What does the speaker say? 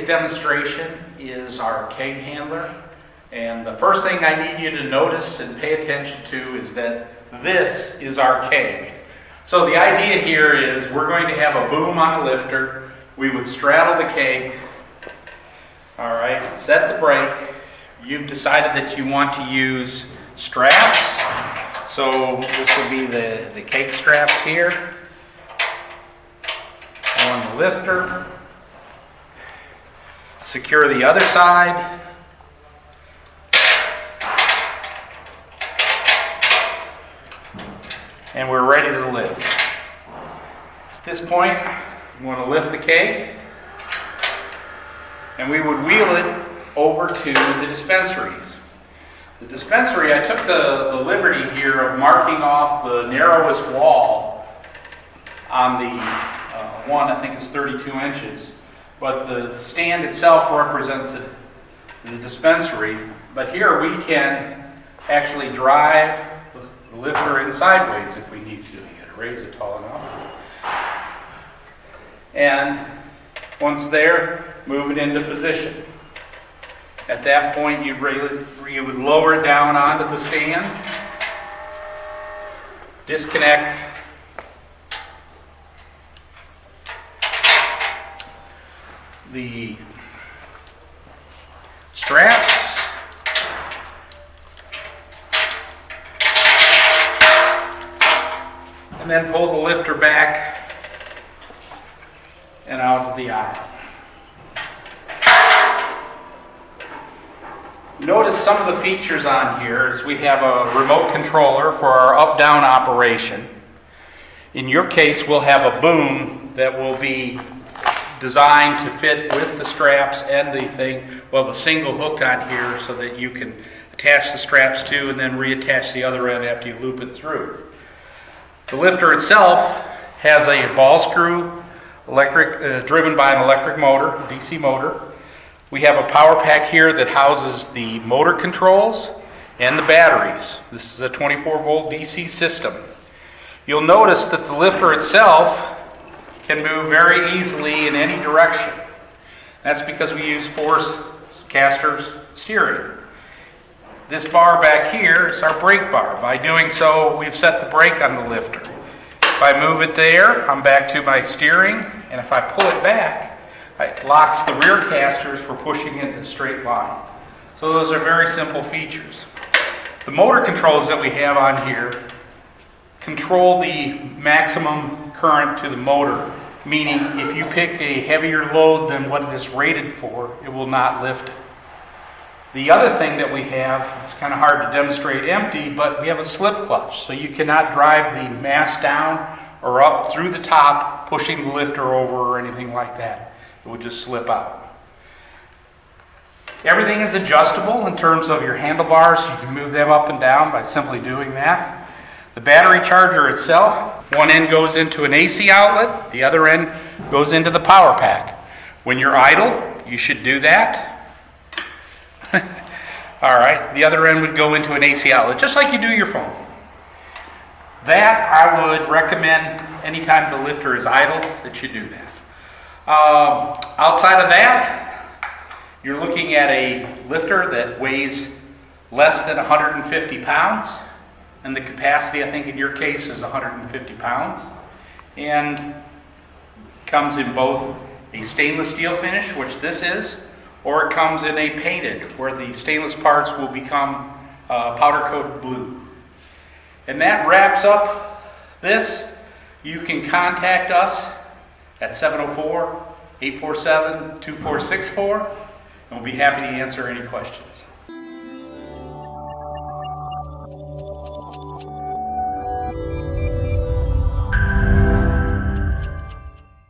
Today's demonstration is our keg handler, and the first thing I need you to notice and pay attention to is that this is our keg. So the idea here is we're going to have a boom on the lifter. We would straddle the keg. All right, set the brake. You've decided that you want to use straps. So this will be the keg straps here on the lifter. Secure the other side. And we're ready to lift. At this point, we want to lift the keg, and we would wheel it over to the dispensaries. The dispensary, I took the liberty here of marking off the narrowest wall on the one, I think it's 32 inches. But the stand itself represents the dispensary. But here we can actually drive the lifter in sideways if we need to. You gotta raise it tall enough. And once there, move it into position. At that point, you would lower it down onto the stand, disconnect the straps, and then pull the lifter back and out of the aisle. Notice some of the features on here is we have a remote controller for our up-down operation. In your case, we'll have a boom that will be designed to fit with the straps and the thing. We'll have a single hook on here so that you can attach the straps to and then reattach the other end after you loop it through. The lifter itself has a ball screw, driven by an electric motor, DC motor. We have a power pack here that houses the motor controls and the batteries. This is a 24-volt DC system. You'll notice that the lifter itself can move very easily in any direction. That's because we use force casters steering. This bar back here is our brake bar. By doing so, we've set the brake on the lifter. If I move it there, I'm back to my steering, and if I pull it back, it locks the rear casters for pushing it in a straight line. So those are very simple features. The motor controls that we have on here control the maximum current to the motor, meaning if you pick a heavier load than what it is rated for, it will not lift it. The other thing that we have, it's kind of hard to demonstrate empty, but we have a slip clutch, so you cannot drive the mass down or up through the top, pushing the lifter over or anything like that. It would just slip out. Everything is adjustable in terms of your handlebars. You can move them up and down by simply doing that. The battery charger itself, one end goes into an AC outlet, the other end goes into the power pack. When you're idle, you should do that. All right, the other end would go into an AC outlet, just like you do your phone. That I would recommend anytime the lifter is idle that you do that. Outside of that, you're looking at a lifter that weighs less than 150 pounds. And the capacity, I think in your case, is 150 pounds. And comes in both a stainless steel finish, which this is, or it comes in a painted, where the stainless parts will become powder coated blue. And that wraps up this. You can contact us at 704-847-2464, and we'll be happy to answer any questions.